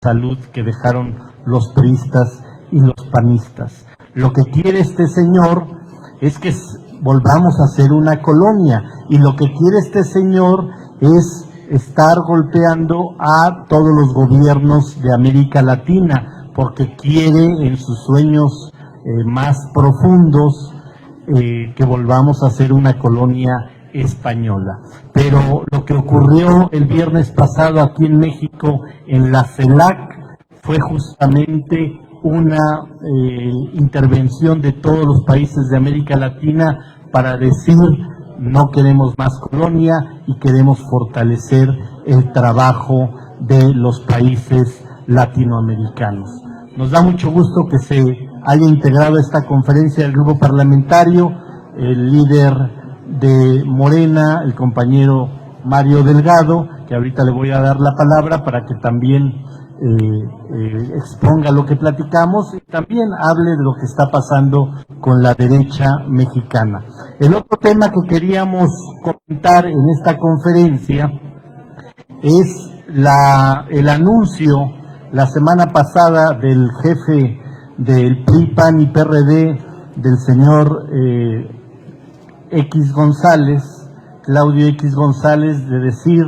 salud que dejaron los priistas y los panistas. Lo que quiere este señor es que volvamos a ser una colonia, y lo que quiere este señor es estar golpeando a todos los gobiernos de América Latina, porque quiere en sus sueños más profundos que volvamos a ser una colonia española. Pero lo que ocurrió el viernes pasado aquí en México, en la CELAC, fue justamente una intervención de todos los países de América Latina para decir: no queremos más colonia y queremos fortalecer el trabajo de los países latinoamericanos. Nos da mucho gusto que se haya integrado a esta conferencia del grupo parlamentario el líder de Morena, el compañero Mario Delgado, que ahorita le voy a dar la palabra para que también exponga lo que platicamos y también hable de lo que está pasando con la derecha mexicana. El otro tema que queríamos comentar en esta conferencia es el anuncio la semana pasada del jefe del PRI, PAN y PRD, del señor X González, Claudio X González, de decir: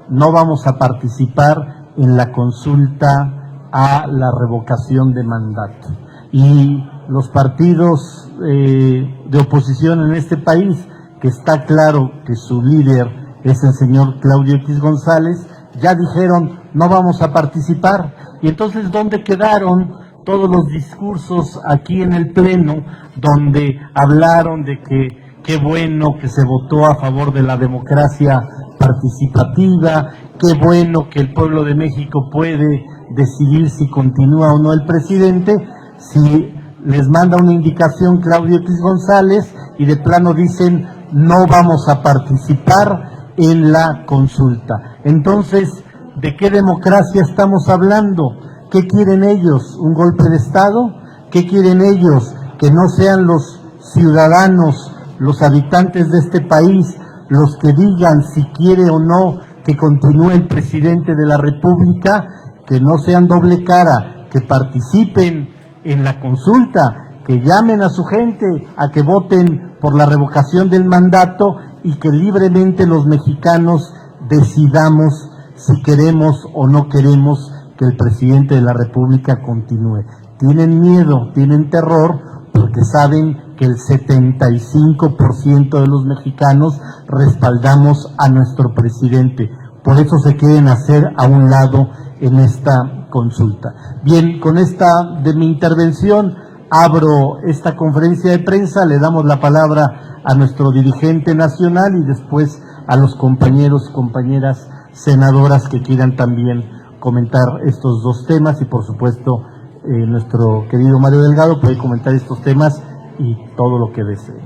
no vamos a participar en la consulta a la revocación de mandato. Y los partidos de oposición en este país, que está claro que su líder es el señor Claudio X González, ya dijeron: no vamos a participar. Y entonces, ¿dónde quedaron todos los discursos aquí en el Pleno, donde hablaron de que qué bueno que se votó a favor de la democracia participativa, qué bueno que el pueblo de México puede decidir si continúa o no el presidente? Si les manda una indicación Claudio X González y de plano dicen: no vamos a participar en la consulta. Entonces, ¿de qué democracia estamos hablando? ¿Qué quieren ellos? ¿Un golpe de Estado? ¿Qué quieren ellos? ¿Que no sean los ciudadanos, los habitantes de este país, los que digan si quiere o no que continúe el presidente de la República? Que no sean doble cara, que participen en la consulta, que llamen a su gente a que voten por la revocación del mandato y que libremente los mexicanos decidamos si queremos o no queremos que el presidente de la República continúe. Tienen miedo, tienen terror, porque saben que el 75% de los mexicanos respaldamos a nuestro presidente. Por eso se quieren hacer a un lado en esta consulta. Bien, con esta de mi intervención abro esta conferencia de prensa. Le damos la palabra a nuestro dirigente nacional y después a los compañeros y compañeras senadoras que quieran también comentar estos dos temas, y por supuesto nuestro querido Mario Delgado puede comentar estos temas y todo lo que desee.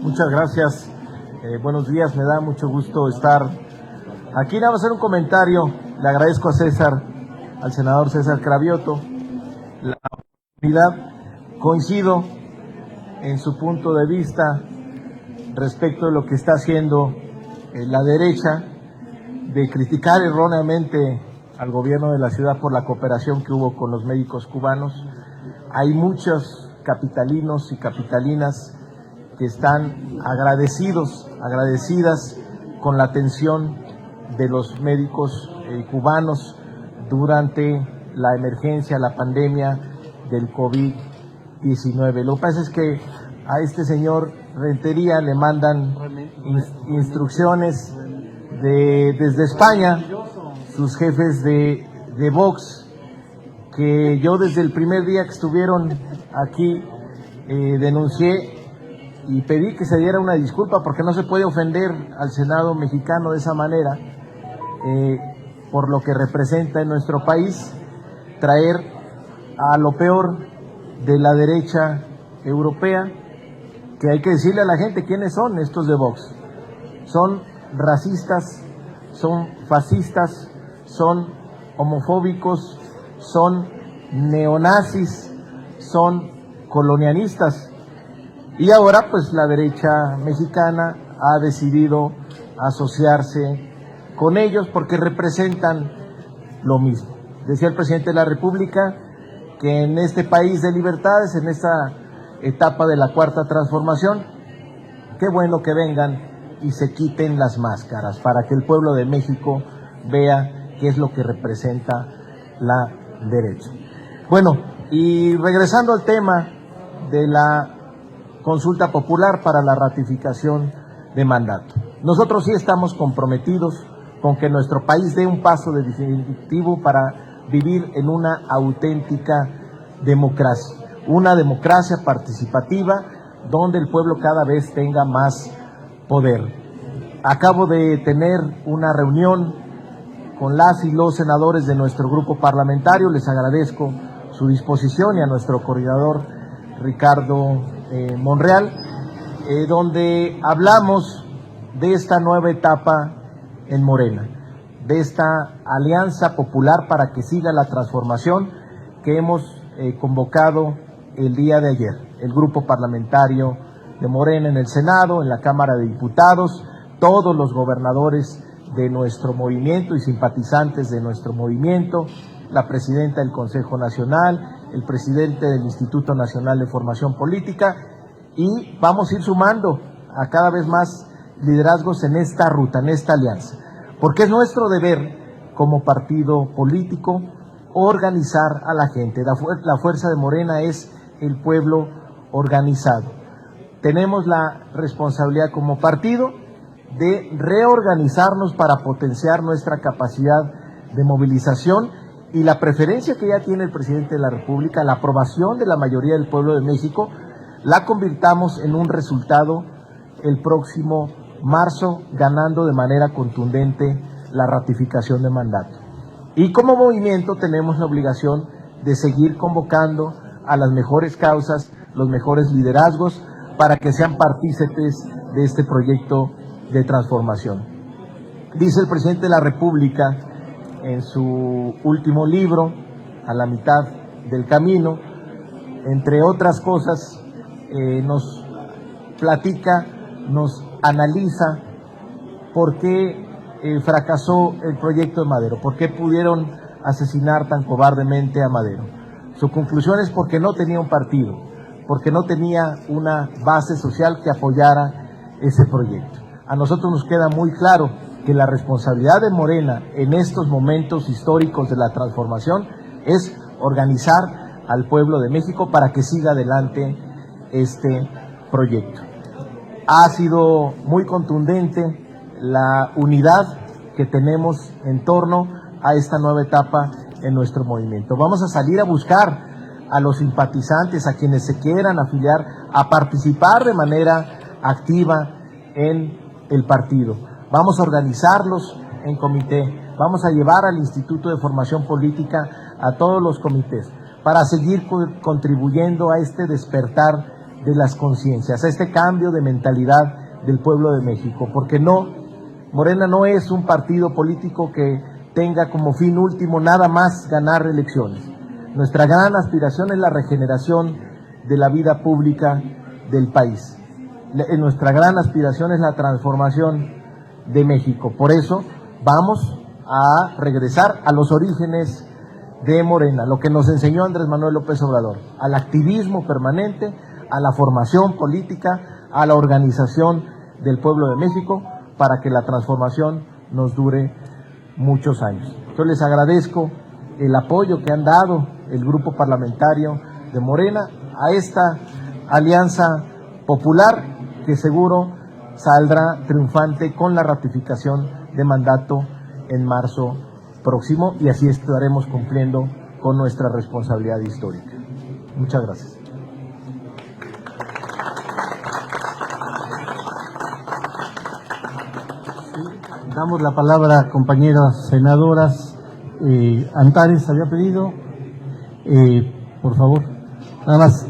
Muchas gracias, buenos días, me da mucho gusto estar aquí. Nada más hacer un comentario. Le agradezco a César, al senador César Cravioto, la oportunidad. Coincido en su punto de vista respecto de lo que está haciendo la derecha, de criticar erróneamente al gobierno de la ciudad por la cooperación que hubo con los médicos cubanos. Hay muchos capitalinos y capitalinas que están agradecidas con la atención de los médicos cubanos durante la emergencia, la pandemia del COVID-19. Lo que pasa es que a este señor Rentería le mandan instrucciones desde España, sus jefes de Vox, que yo desde el primer día que estuvieron aquí denuncié y pedí que se diera una disculpa, porque no se puede ofender al Senado mexicano de esa manera, por lo que representa en nuestro país, traer a lo peor de la derecha europea, que hay que decirle a la gente quiénes son estos de Vox. Son racistas, son fascistas, son homofóbicos, son neonazis, son colonialistas. Y ahora pues la derecha mexicana ha decidido asociarse con ellos porque representan lo mismo. Decía el presidente de la República que en este país de libertades, en esta etapa de la cuarta transformación, qué bueno que vengan y se quiten las máscaras para que el pueblo de México vea qué es lo que representa la derecha. Bueno, y regresando al tema de la consulta popular para la ratificación de mandato. Nosotros sí estamos comprometidos con que nuestro país dé un paso definitivo para vivir en una auténtica democracia, una democracia participativa donde el pueblo cada vez tenga más poder. Acabo de tener una reunión con las y los senadores de nuestro grupo parlamentario, les agradezco su disposición, y a nuestro coordinador Ricardo Monreal, donde hablamos de esta nueva etapa en Morena, de esta alianza popular para que siga la transformación que hemos convocado el día de ayer, el grupo parlamentario de Morena en el Senado, en la Cámara de Diputados, todos los gobernadores de nuestro movimiento y simpatizantes de nuestro movimiento, la presidenta del Consejo Nacional, el presidente del Instituto Nacional de Formación Política, y vamos a ir sumando a cada vez más liderazgos en esta ruta, en esta alianza, porque es nuestro deber como partido político organizar a la gente. La fuerza de Morena es el pueblo organizado. Tenemos la responsabilidad como partido de reorganizarnos para potenciar nuestra capacidad de movilización, y la preferencia que ya tiene el presidente de la República, la aprobación de la mayoría del pueblo de México, la convirtamos en un resultado el próximo marzo, ganando de manera contundente la ratificación de mandato. Y como movimiento tenemos la obligación de seguir convocando a las mejores causas, los mejores liderazgos, para que sean partícipes de este proyecto de transformación. Dice el presidente de la República en su último libro, A la mitad del camino, entre otras cosas, nos platica, nos analiza por qué fracasó el proyecto de Madero, por qué pudieron asesinar tan cobardemente a Madero. Su conclusión es porque no tenía un partido, porque no tenía una base social que apoyara ese proyecto. A nosotros nos queda muy claro que la responsabilidad de Morena en estos momentos históricos de la transformación es organizar al pueblo de México para que siga adelante este proyecto. Ha sido muy contundente la unidad que tenemos en torno a esta nueva etapa en nuestro movimiento. Vamos a salir a buscar a los simpatizantes, a quienes se quieran afiliar, a participar de manera activa en el partido. Vamos a organizarlos en comité, vamos a llevar al Instituto de Formación Política a todos los comités para seguir contribuyendo a este despertar de las conciencias, a este cambio de mentalidad del pueblo de México, porque Morena no es un partido político que tenga como fin último nada más ganar elecciones. Nuestra gran aspiración es la regeneración de la vida pública del país. Nuestra gran aspiración es la transformación de México. Por eso vamos a regresar a los orígenes de Morena, lo que nos enseñó Andrés Manuel López Obrador, al activismo permanente, a la formación política, a la organización del pueblo de México, para que la transformación nos dure muchos años. Yo les agradezco el apoyo que han dado el grupo parlamentario de Morena a esta alianza popular que seguro saldrá triunfante con la ratificación de mandato en marzo próximo, y así estaremos cumpliendo con nuestra responsabilidad histórica. Muchas gracias. Damos la palabra a compañeras senadoras. Antares había pedido, por favor, nada más,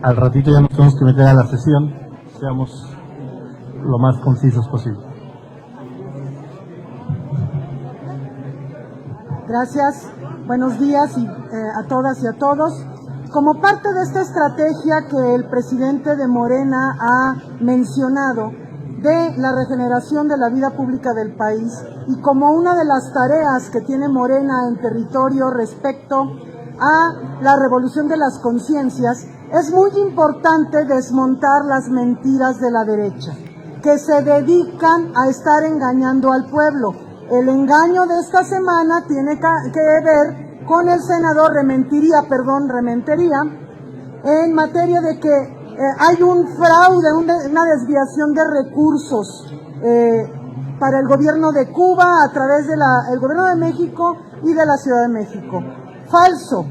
al ratito ya nos tenemos que meter a la sesión, seamos lo más concisos posible. Gracias, buenos días a todas y a todos. Como parte de esta estrategia que el presidente de Morena ha mencionado, de la regeneración de la vida pública del país y como una de las tareas que tiene Morena en territorio respecto a la revolución de las conciencias, es muy importante desmontar las mentiras de la derecha, que se dedican a estar engañando al pueblo. El engaño de esta semana tiene que ver con el senador Rementería, en materia de que hay un fraude, una desviación de recursos para el gobierno de Cuba a través del gobierno de México y de la Ciudad de México. Falso.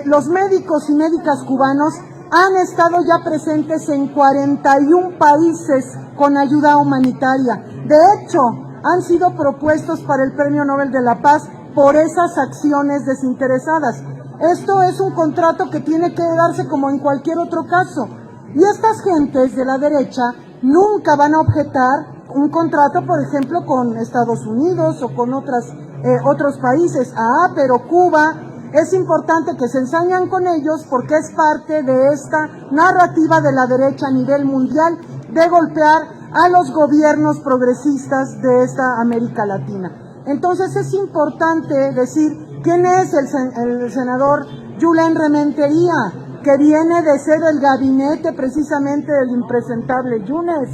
Los médicos y médicas cubanos han estado ya presentes en 41 países con ayuda humanitaria. De hecho, han sido propuestos para el Premio Nobel de la Paz por esas acciones desinteresadas. Esto es un contrato que tiene que darse como en cualquier otro caso. Y estas gentes de la derecha nunca van a objetar un contrato, por ejemplo, con Estados Unidos o con otros países. Pero Cuba, es importante que se ensañan con ellos porque es parte de esta narrativa de la derecha a nivel mundial de golpear a los gobiernos progresistas de esta América Latina. Entonces es importante decir quién es el senador Julen Rementería, que viene de ser el gabinete precisamente del impresentable Yunes,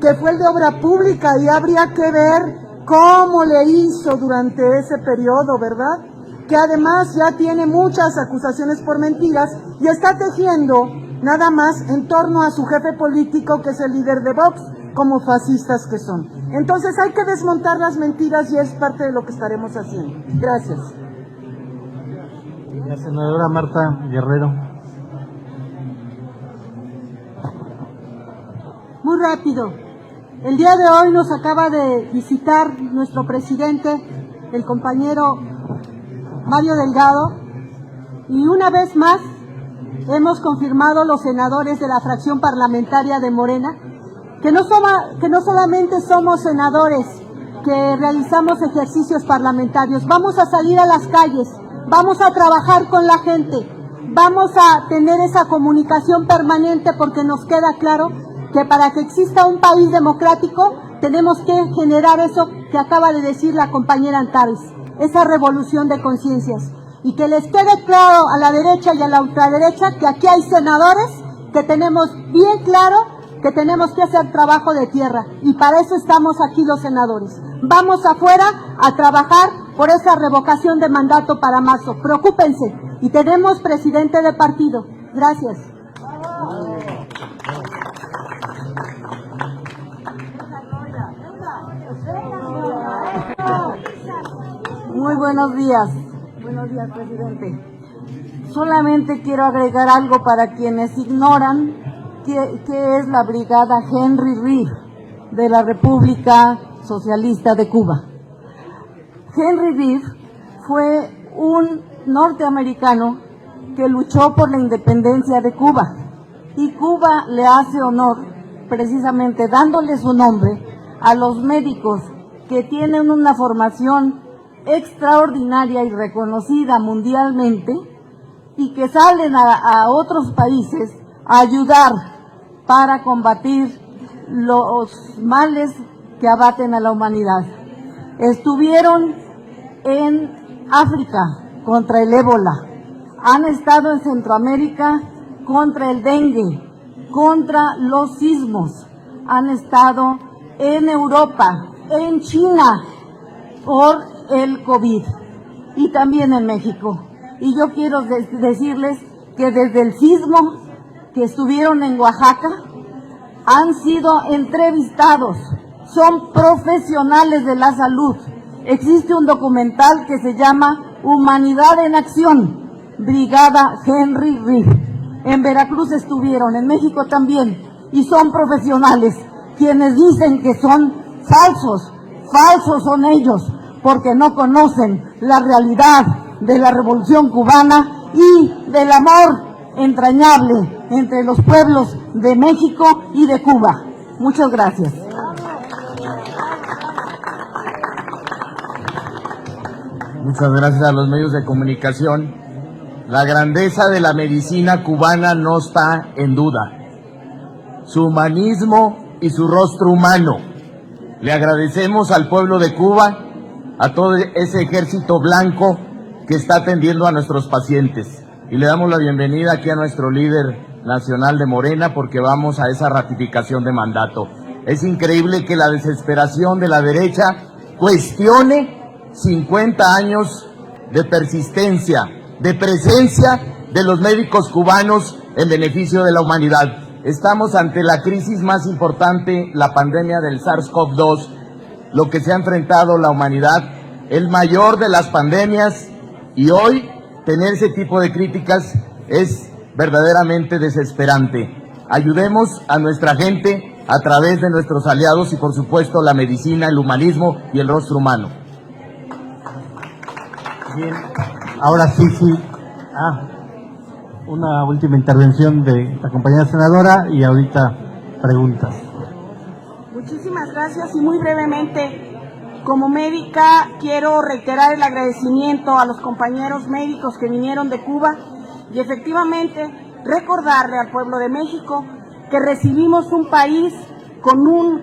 que fue el de obra pública, y habría que ver cómo le hizo durante ese periodo, ¿verdad? Que además ya tiene muchas acusaciones por mentiras y está tejiendo nada más en torno a su jefe político, que es el líder de Vox, como fascistas que son. Entonces hay que desmontar las mentiras y es parte de lo que estaremos haciendo. Gracias. La senadora Marta Guerrero. Muy rápido. El día de hoy nos acaba de visitar nuestro presidente, el compañero Mario Delgado, y una vez más hemos confirmado los senadores de la fracción parlamentaria de Morena que no solamente somos senadores que realizamos ejercicios parlamentarios, vamos a salir a las calles, vamos a trabajar con la gente, vamos a tener esa comunicación permanente, porque nos queda claro que para que exista un país democrático tenemos que generar eso que acaba de decir la compañera Antares, esa revolución de conciencias, y que les quede claro a la derecha y a la ultraderecha que aquí hay senadores que tenemos bien claro que tenemos que hacer trabajo de tierra, y para eso estamos aquí los senadores. Vamos afuera a trabajar por esa revocación de mandato para marzo. Preocúpense, y tenemos presidente de partido. Gracias. Muy buenos días. Buenos días, presidente. Solamente quiero agregar algo para quienes ignoran qué es la brigada Henry Reed de la República Socialista de Cuba. Henry Reed fue un norteamericano que luchó por la independencia de Cuba, y Cuba le hace honor precisamente dándole su nombre a los médicos que tienen una formación extraordinaria y reconocida mundialmente, y que salen a otros países a ayudar para combatir los males que abaten a la humanidad. Estuvieron en África contra el ébola, han estado en Centroamérica contra el dengue, contra los sismos, han estado en Europa, en China por el COVID, y también en México. Y yo quiero decirles que desde el sismo que estuvieron en Oaxaca han sido entrevistados, son profesionales de la salud. Existe un documental que se llama Humanidad en Acción, Brigada Henry Reed. En Veracruz estuvieron, en México también, y son profesionales. Quienes dicen que son falsos, falsos son ellos, porque no conocen la realidad de la Revolución Cubana y del amor entrañable entre los pueblos de México y de Cuba. Muchas gracias. Muchas gracias a los medios de comunicación. La grandeza de la medicina cubana no está en duda. Su humanismo y su rostro humano. Le agradecemos al pueblo de Cuba, a todo ese ejército blanco que está atendiendo a nuestros pacientes. Y le damos la bienvenida aquí a nuestro líder nacional de Morena, porque vamos a esa ratificación de mandato. Es increíble que la desesperación de la derecha cuestione 50 años de persistencia, de presencia de los médicos cubanos en beneficio de la humanidad. Estamos ante la crisis más importante, la pandemia del SARS-CoV-2, lo que se ha enfrentado la humanidad, el mayor de las pandemias, y hoy tener ese tipo de críticas es verdaderamente desesperante. Ayudemos a nuestra gente a través de nuestros aliados y, por supuesto, la medicina, el humanismo y el rostro humano. Bien, ahora sí. Una última intervención de la compañera senadora y ahorita preguntas. Muchísimas gracias y muy brevemente, como médica quiero reiterar el agradecimiento a los compañeros médicos que vinieron de Cuba y efectivamente recordarle al pueblo de México que recibimos un país con un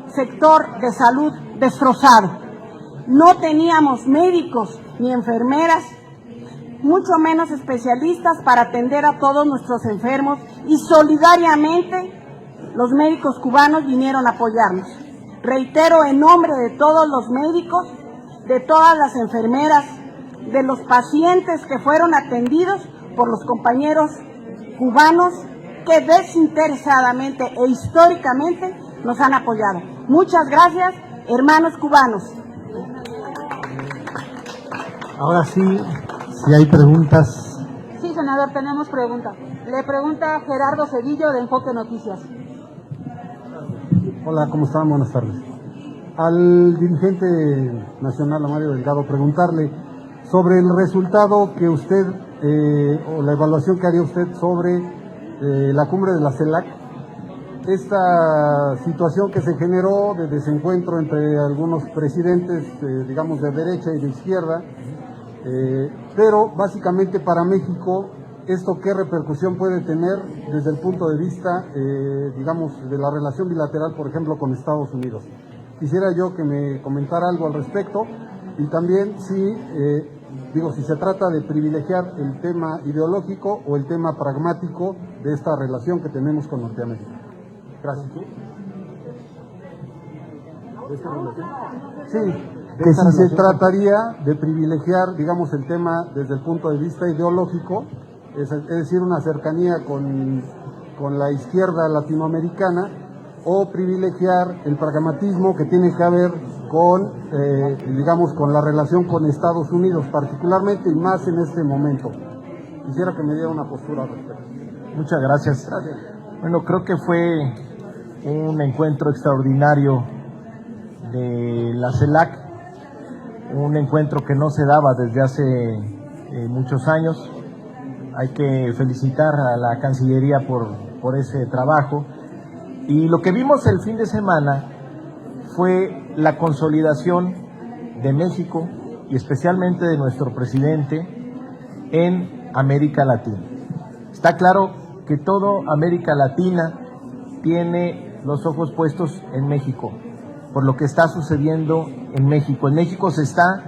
sector de salud destrozado. No teníamos médicos ni enfermeras, mucho menos especialistas para atender a todos nuestros enfermos, y solidariamente los médicos cubanos vinieron a apoyarnos. Reitero en nombre de todos los médicos, de todas las enfermeras, de los pacientes que fueron atendidos por los compañeros cubanos que desinteresadamente e históricamente nos han apoyado. Muchas gracias, hermanos cubanos. Ahora sí, si hay preguntas. Sí, senador, tenemos pregunta. Le pregunta Gerardo Cedillo de Enfoque Noticias. Hola, ¿cómo están? Buenas tardes. Al dirigente nacional, a Mario Delgado, preguntarle sobre el resultado que usted, o la evaluación que haría usted sobre la cumbre de la CELAC, esta situación que se generó de desencuentro entre algunos presidentes, digamos, de derecha y de izquierda, pero básicamente para México, ¿esto qué repercusión puede tener desde el punto de vista, digamos, de la relación bilateral, por ejemplo, con Estados Unidos? Quisiera yo que me comentara algo al respecto, y también si se trata de privilegiar el tema ideológico o el tema pragmático de esta relación que tenemos con Norteamérica. Gracias. Sí, que si se trataría de privilegiar, digamos, el tema desde el punto de vista ideológico, es decir, una cercanía con la izquierda latinoamericana, o privilegiar el pragmatismo que tiene que ver con, digamos, con la relación con Estados Unidos, particularmente y más en este momento. Quisiera que me diera una postura al respecto. Muchas gracias. Bueno, creo que fue un encuentro extraordinario de la CELAC, un encuentro que no se daba desde hace muchos años. Hay que felicitar a la Cancillería por ese trabajo. Y lo que vimos el fin de semana fue la consolidación de México y especialmente de nuestro presidente en América Latina. Está claro que toda América Latina tiene los ojos puestos en México, por lo que está sucediendo en México. En México se está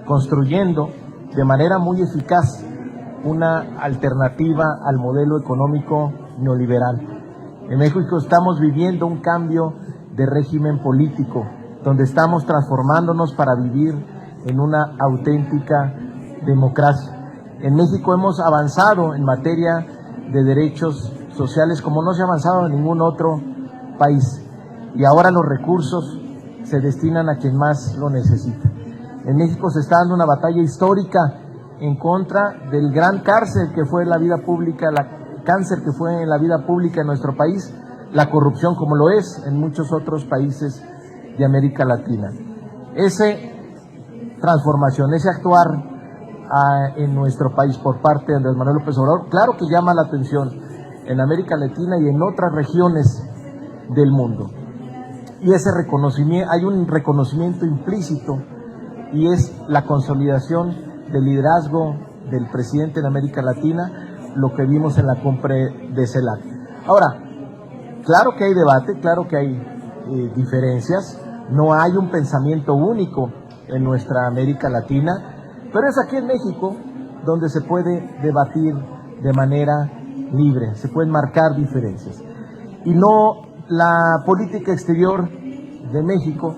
construyendo de manera muy eficaz una alternativa al modelo económico neoliberal. En México estamos viviendo un cambio de régimen político, donde estamos transformándonos para vivir en una auténtica democracia. En México hemos avanzado en materia de derechos sociales como no se ha avanzado en ningún otro país, y ahora los recursos se destinan a quien más lo necesita. En México se está dando una batalla histórica en contra del gran cáncer que fue la vida pública, cáncer que fue en la vida pública en nuestro país, la corrupción, como lo es en muchos otros países de América Latina. Esa transformación, ese actuar en nuestro país por parte de Andrés Manuel López Obrador, claro que llama la atención en América Latina y en otras regiones del mundo. Y ese reconocimiento, hay un reconocimiento implícito, y es la consolidación del liderazgo del presidente en América Latina, lo que vimos en la cumbre de CELAC. Ahora, Claro que hay debate, claro que hay diferencias, no hay un pensamiento único en nuestra América Latina, pero es aquí en México donde se puede debatir de manera libre, se pueden marcar diferencias. Y no, la política exterior de México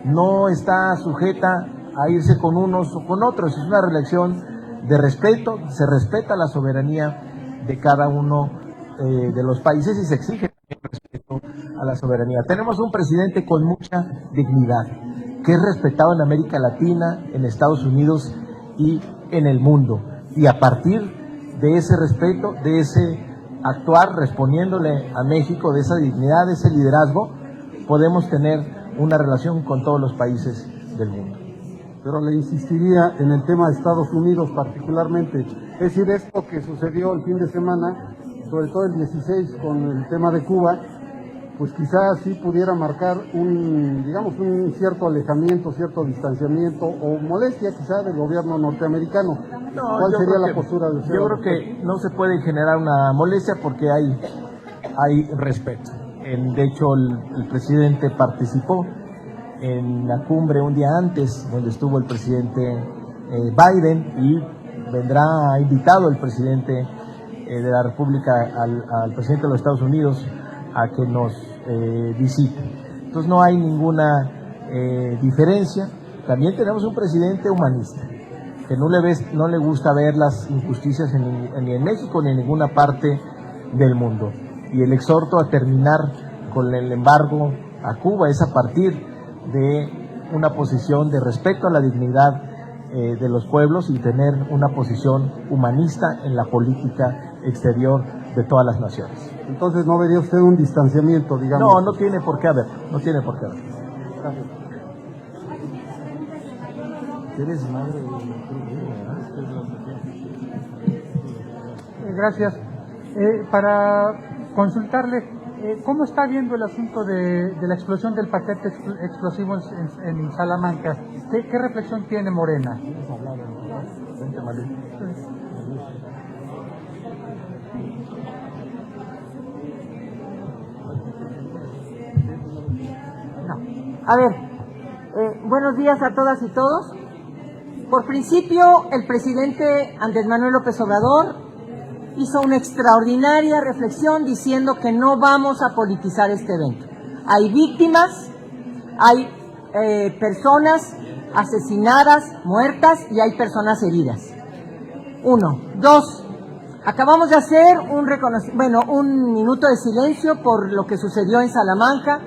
no está sujeta a irse con unos o con otros, es una relación de respeto, se respeta la soberanía de cada uno de los países y se exige respeto a la soberanía. Tenemos un presidente con mucha dignidad, que es respetado en América Latina, en Estados Unidos y en el mundo. Y a partir de ese respeto, de ese actuar respondiéndole a México, de esa dignidad, de ese liderazgo, podemos tener una relación con todos los países del mundo. Pero le insistiría en el tema de Estados Unidos particularmente. Es decir, esto que sucedió el fin de semana, sobre todo el 16 con el tema de Cuba, pues quizás sí pudiera marcar un cierto alejamiento, cierto distanciamiento o molestia quizás del gobierno norteamericano. ¿Cuál sería la postura de usted? Yo creo que no se puede generar una molestia porque hay respeto. De hecho, el presidente participó en la cumbre un día antes, donde estuvo el presidente Biden, y vendrá invitado el presidente de la República al presidente de los Estados Unidos a que nos visite. Entonces no hay ninguna diferencia. También tenemos un presidente humanista, que no le gusta ver las injusticias ni en México ni en ninguna parte del mundo. Y el exhorto a terminar con el embargo a Cuba es a partir de una posición de respeto a la dignidad de los pueblos y tener una posición humanista en la política exterior de todas las naciones. Entonces no vería usted un distanciamiento, digamos. No, no tiene por qué haber, no tiene por qué haber. Gracias. ¿Eres madre Gracias. Para consultarle, ¿cómo está viendo el asunto de la explosión del paquete explosivo en Salamanca? ¿Qué reflexión tiene Morena? A ver, buenos días a todas y todos. Por principio, el presidente Andrés Manuel López Obrador hizo una extraordinaria reflexión diciendo que no vamos a politizar este evento. Hay víctimas, hay personas asesinadas, muertas, y hay personas heridas. 1. 2. Acabamos de hacer un minuto de silencio por lo que sucedió en Salamanca.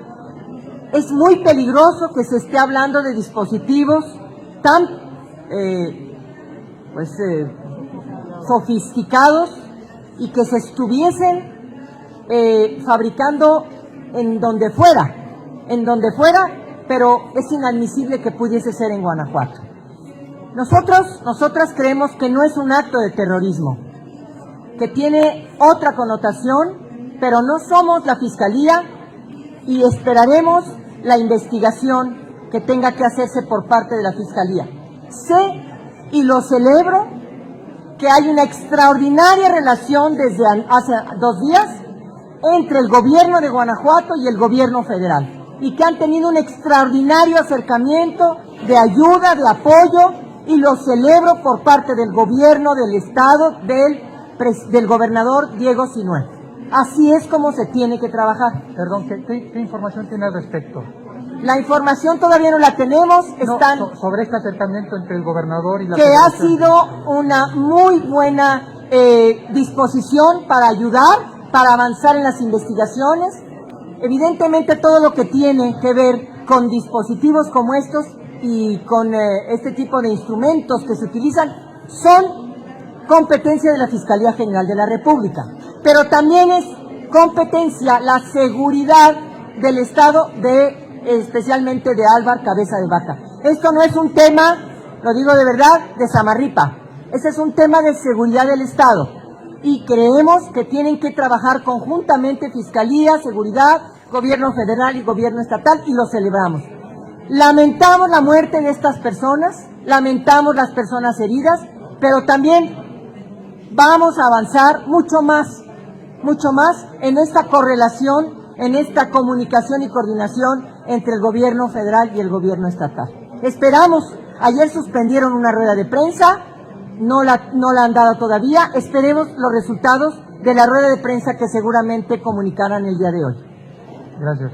Es muy peligroso que se esté hablando de dispositivos tan sofisticados y que se estuviesen fabricando en donde fuera, pero es inadmisible que pudiese ser en Guanajuato. Nosotras creemos que no es un acto de terrorismo, que tiene otra connotación, pero no somos la Fiscalía y esperaremos la investigación que tenga que hacerse por parte de la Fiscalía. Sé y lo celebro que hay una extraordinaria relación desde hace 2 días entre el gobierno de Guanajuato y el gobierno federal, y que han tenido un extraordinario acercamiento de ayuda, de apoyo, y lo celebro por parte del gobierno del estado, del gobernador Diego Sinue. Así es como se tiene que trabajar. Perdón, ¿qué información tiene al respecto? La información todavía no la tenemos, sobre este acercamiento entre el gobernador y la que federación. Ha sido una muy buena disposición para ayudar, para avanzar en las investigaciones. Evidentemente todo lo que tiene que ver con dispositivos como estos y con este tipo de instrumentos que se utilizan son competencia de la Fiscalía General de la República, pero también es competencia la seguridad del Estado, especialmente de Álvar Cabeza de Vaca. Esto no es un tema, lo digo de verdad, de Samarripa. Ese es un tema de seguridad del Estado. Y creemos que tienen que trabajar conjuntamente Fiscalía, Seguridad, Gobierno Federal y Gobierno Estatal, y lo celebramos. Lamentamos la muerte de estas personas, lamentamos las personas heridas, pero también vamos a avanzar mucho más en esta correlación en esta comunicación y coordinación entre el gobierno federal y el gobierno estatal. Esperamos, ayer suspendieron una rueda de prensa, no la han dado todavía, esperemos los resultados de la rueda de prensa que seguramente comunicarán el día de hoy. Gracias.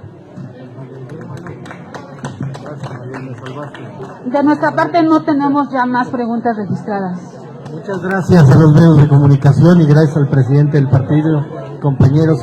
De nuestra parte no tenemos ya más preguntas registradas. Muchas gracias a los medios de comunicación y gracias al presidente del partido, compañeros.